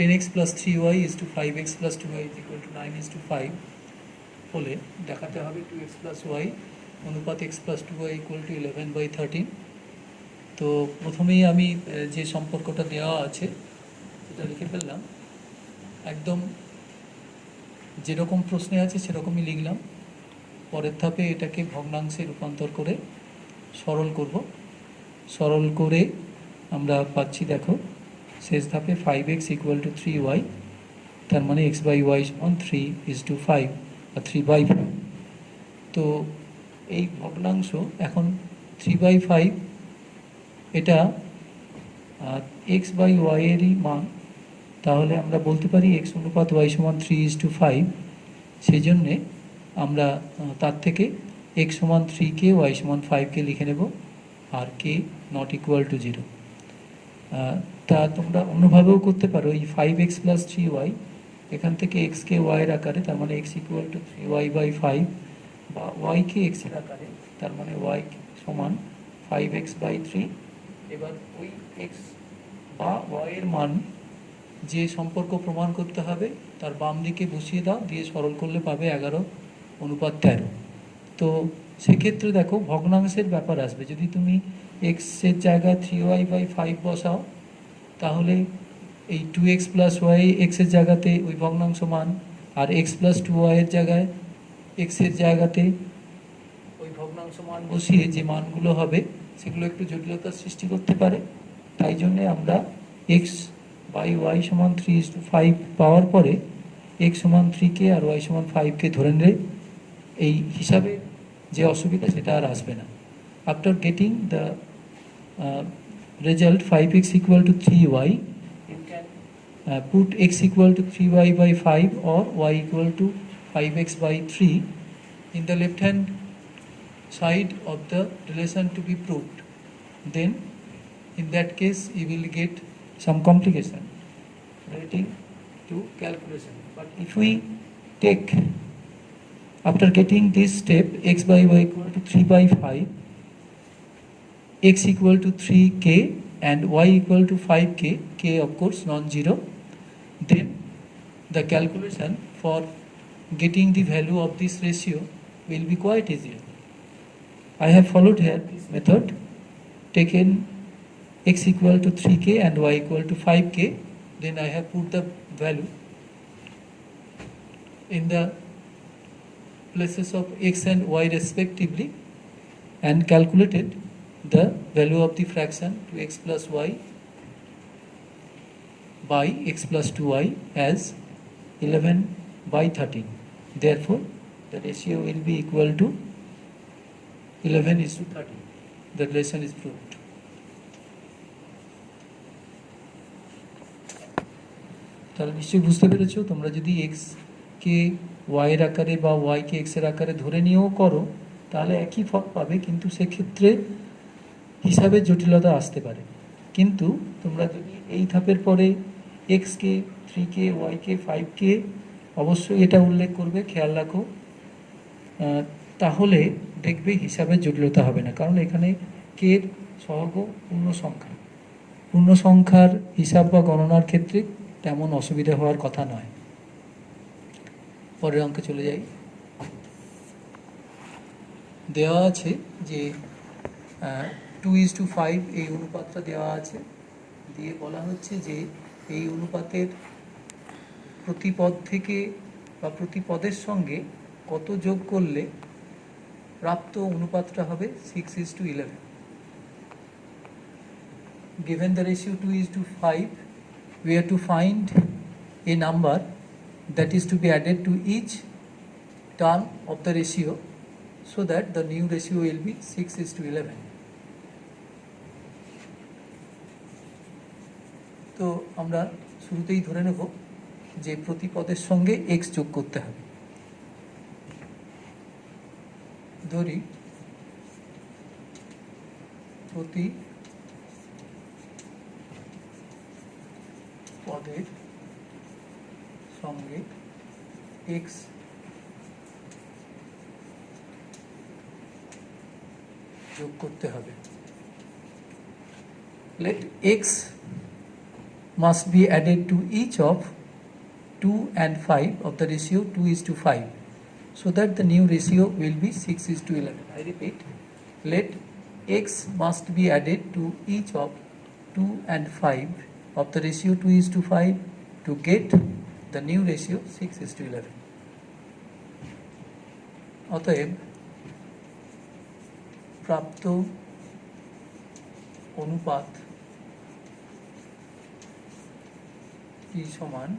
10x plus 3y is to 5x plus 2y is equal to 9 is to 5 হলে দেখাতে হবে 2x plus y অনুপাত x plus 2y equal to 11/13। তো প্রথমেই আমি যে সম্পর্কটা দেওয়া আছে সেটা লিখে ফেললাম, একদম যেরকম প্রশ্নে আছে সেরকমই লিখলাম। পরের ধাপে এটাকে ভগ্নাংশে রূপান্তর করে সরল করব। সরল করে আমরা পাচ্ছি, দেখো শেষ ধাপে 5x equal to 3y, তার মানে x by y সমান 3:5 বা 3/5। তো এই ভগ্নাংশ এখন 3/5 এটা x by y এরই মান, তাহলে আমরা বলতে পারি x অনুপাত y সমান 3:5। সেই জন্যে আমরা তার থেকে x সমান 3কে y সমান 5কে লিখে নেব, আর k নট ইকুয়াল টু 0। তা তোমরা অন্যভাবেও করতে পারো। এই 5x প্লাস 3y এখান থেকে xকে y এর আকারে, তার মানে x ইকুয়াল টু 3y/5, বা yকে x এর আকারে, তার মানে y সমান 5x/3। এবার ওই x বা y এর মান যে সম্পর্ক প্রমাণ করতে হবে তার বাম দিকে বসিয়ে দাও, দিয়ে সরল করলে পাবে 11:13। তো সেক্ষেত্রে দেখো ভগ্নাংশের ব্যাপার আসবে। যদি তুমি x এর জায়গায় 3y/5 বসাও, তাহলে এই 2x প্লাস y x এর জায়গাতে ওই ভগ্নাংশ মান, আর x প্লাস 2y এর জায়গায় x এর জায়গাতে ওই ভগ্নাংশ মান বসিয়ে যে মানগুলো হবে সেগুলো একটু জটিলতার সৃষ্টি করতে পারে। তাই জন্যে আমরা x বাই y সমান 3:5 পাওয়ার পরে x সমান 3কে আর y সমান 5কে ধরে নিলে এই হিসাবে যে অসুবিধা সেটা আর আসবে না। After getting the result 5x equal to 3y, you can put x equal to 3y/5 or y equal to 5x/3 in the left hand side of the relation to be proved. Then in that case you will get some complication relating to calculation. But if we take, after getting this step, x by y equal to 3/5, x equal to 3k and y equal to 5k, k of course non-zero, then the calculation for getting the value of this ratio will be quite easier. I have followed here this method, taken x equal to 3k and y equal to 5k, then I have put the value in the places of x and y respectively and calculated the value of the fraction 2x plus y by x plus 2y as 11/13. Therefore, the ratio will be equal to 11:13. The relation is proved. তাহলে নিশ্চয়ই বুঝতে পেরেছো, তোমরা যদি x কে y এর আকারে বা y কে x এর আকারে ধরে নিয়েও করো তাহলে একই ফল পাবে, কিন্তু সেক্ষেত্রে হিসাবে জটিলতা আসতে পারে। কিন্তু তোমরা যদি এই ধাপের পরে x কে 3k, y কে 5k, অবশ্যই এটা উল্লেখ করবে, খেয়াল রাখো, তাহলে দেখবে হিসাবে জটিলতা হবে না। কারণ এখানে k এর সহগ পূর্ণ সংখ্যা, পূর্ণ সংখ্যার হিসাব বা গণনার ক্ষেত্রে তেমন অসুবিধা হওয়ার কথা নয়। পরের অঙ্কে চলে যাই। দেওয়া আছে যে 2:5 এই অনুপাতটা দেওয়া আছে, দিয়ে বলা হচ্ছে যে এই অনুপাতের প্রতি পদ থেকে বা প্রতি পদের সঙ্গে কত যোগ করলে প্রাপ্ত অনুপাতটা হবে 6:11। Given the ratio 2:5, we have to find a number that is to be added to each term of the ratio so that the new ratio will be 6:11. তো আমরা শুরুতেই ধরে নেব যে প্রতি পদের সঙ্গে x যোগ করতে হবে। ধরি প্রতি পদের সঙ্গে x যোগ করতে হবে। Let x must be added to each of 2 and 5 of the ratio 2:5, so that the new ratio will be 6:11. I repeat, let x must be added to each of 2 and 5 of the ratio 2:5 to get the new ratio 6:11. অতএব প্রাপ্ত অনুপাত P সমান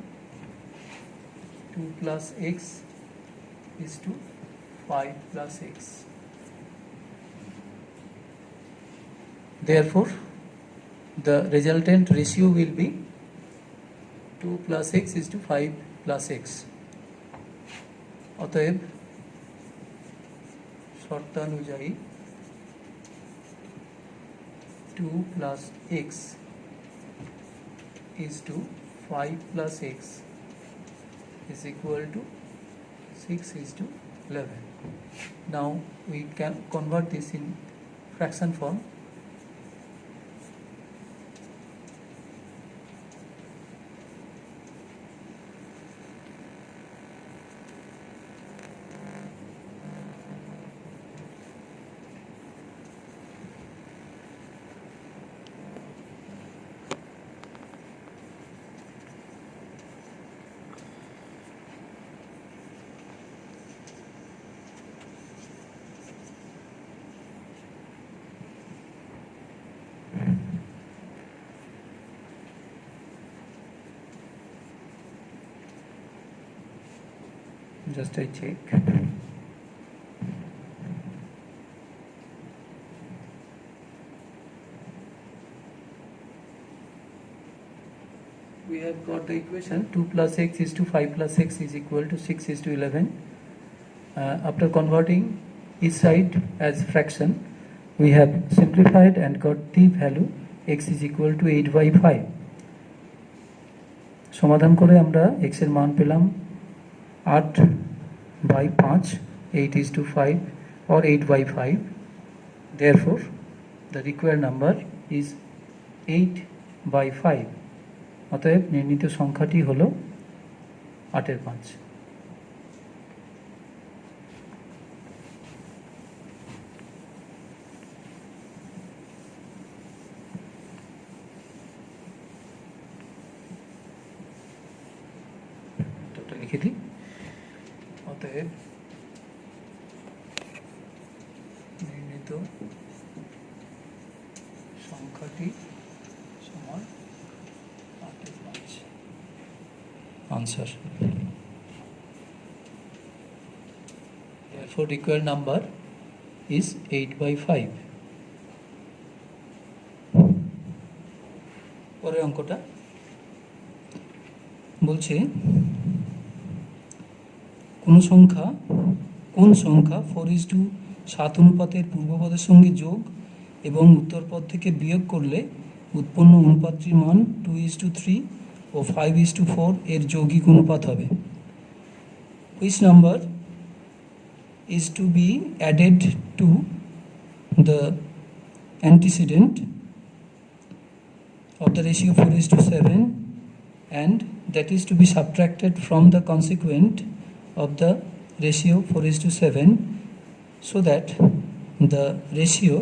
2 plus x is to 5 plus x. Therefore, the resultant ratio will be 2 plus x is to 5 plus x. অতএব শর্তানুযায়ী 2 plus x is to 5 plus x is equal to 6:11. Now we can convert this in fraction form. Just I check. We have got the equation 2 plus x is to 5 plus x is equal to 6:11. After converting each side as fraction, we have simplified and got the value x is equal to 8/5. সমাধান করে আমরা x এর মান পেলাম 8/5, 8:5 or 8/5. Therefore, the required number is 8/5. অতএব নির্ণীত সংখ্যাটি হলো 8/5. লিখে দিই। অতএব নির্ণীত সংখ্যাটি সমান 8/5. Answer. Therefore, required number is 8/5. পরের অঙ্কটা বলছে কোন সংখ্যা 4:7 অনুপাতের পূর্বপদের সঙ্গে যোগ এবং উত্তরপদ থেকে বিয়োগ করলে উৎপন্ন অনুপাতটির মান 2:3 ও 5:4 এর যৌগিক অনুপাত হবে। Which number is to be added to the antecedent of the ratio 4:7 and that is to be subtracted from the consequent of the ratio 4:7, so that the ratio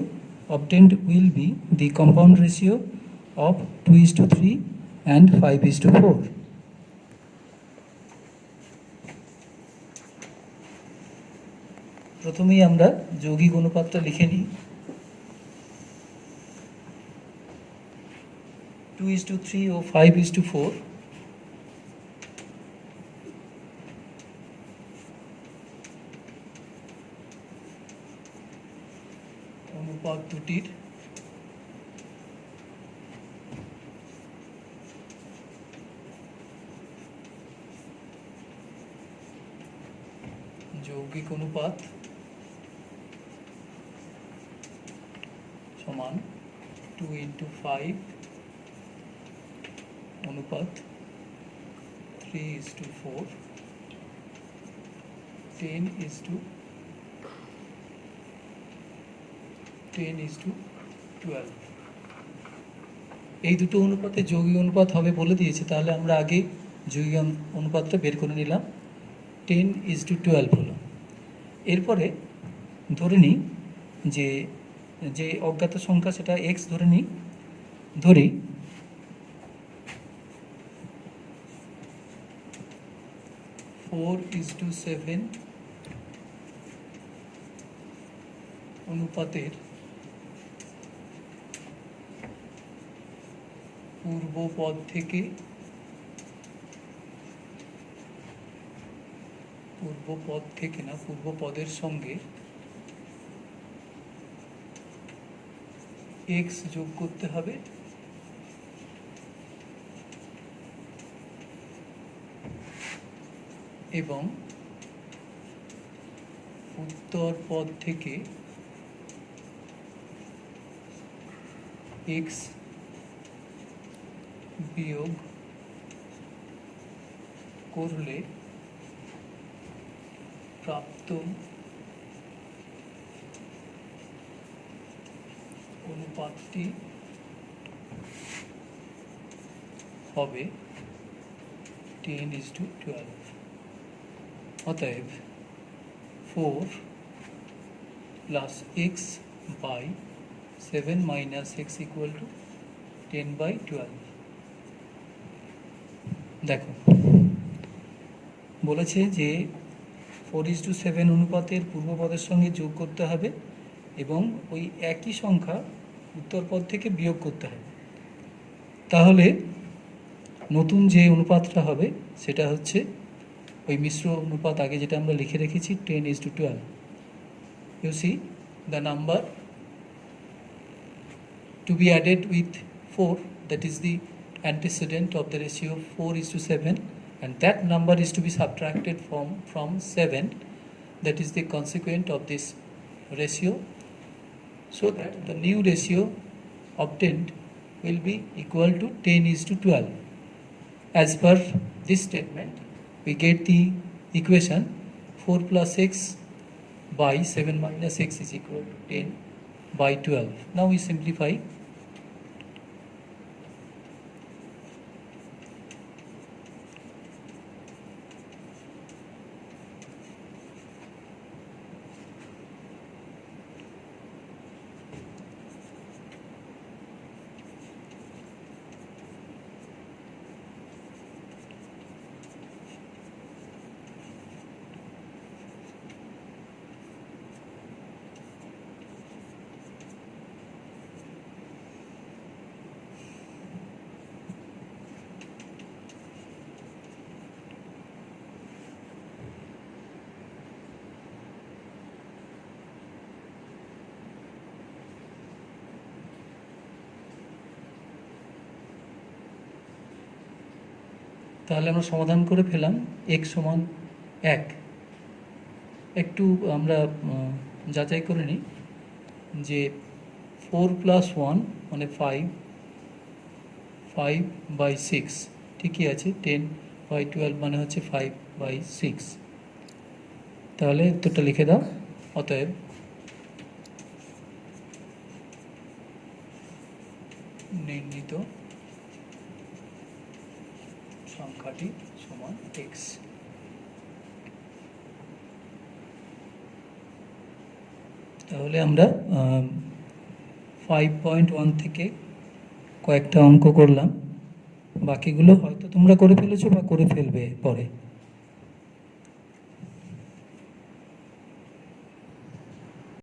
obtained will be the compound ratio of 2:3 and 5:4. প্রথমেই আমরা যৌগিক অনুপাতটা লিখে নিই। 2:3 ও 5:4 অনুপাত দুটির যৌগিক অনুপাত সমান 2:5 অনুপাত 3:4, 10:12. এই দুটো অনুপাতে যৌগিক অনুপাত হবে বলে দিয়েছে, তাহলে আমরা আগে যৌগিক অনুপাতটা বের করে নিলাম। 10:12 হলো। এরপরে ধরে নিই যে যে অজ্ঞাত সংখ্যা সেটা এক্স ধরি 4:7 অনুপাতের পূর্ব পদের সঙ্গে এক্স যোগ করতে হবে এবং উত্তর পদ থেকে এক্স বিয়োগ করলে প্রাপ্ত অনুপাতটি হবে 10:12। অতএব 4 + x by 7 - x = 10/12। দেখো বলেছে যে 4:7 অনুপাতের পূর্বপদের সঙ্গে যোগ করতে হবে এবং ওই একই সংখ্যা উত্তরপদ থেকে বিয়োগ করতে হবে। তাহলে নতুন যে অনুপাতটা হবে সেটা হচ্ছে ওই মিশ্র অনুপাত আগে যেটা আমরা লিখে রেখেছি 10:12। You see the number to be added with 4, that is the antecedent of the ratio 4:7, and that number is to be subtracted from 7, that is the consequent of this ratio, so that the new ratio obtained will be equal to 10:12. As per this statement, we get the equation 4 + x by 7 - x is equal to 10/12. Now we simplify. তাহলে আমরা সমাধান করে ফেলাম x = 1। একটু আমরা যাচাই করে নিই যে 4 + 1 মানে 5, 5/6 ঠিকই আছে, 10/12 মানে হচ্ছে 5/6। তাহলে উত্তরটা লিখে দাও। অতএব নির্ণীত সংখ্যাটি সমান x। তাহলে আমরা 5.1 থেকে কয়েকটা অঙ্ক করলাম, বাকিগুলো হয়তো তোমরা করে ফেলেছো বা করে ফেলবে পরে।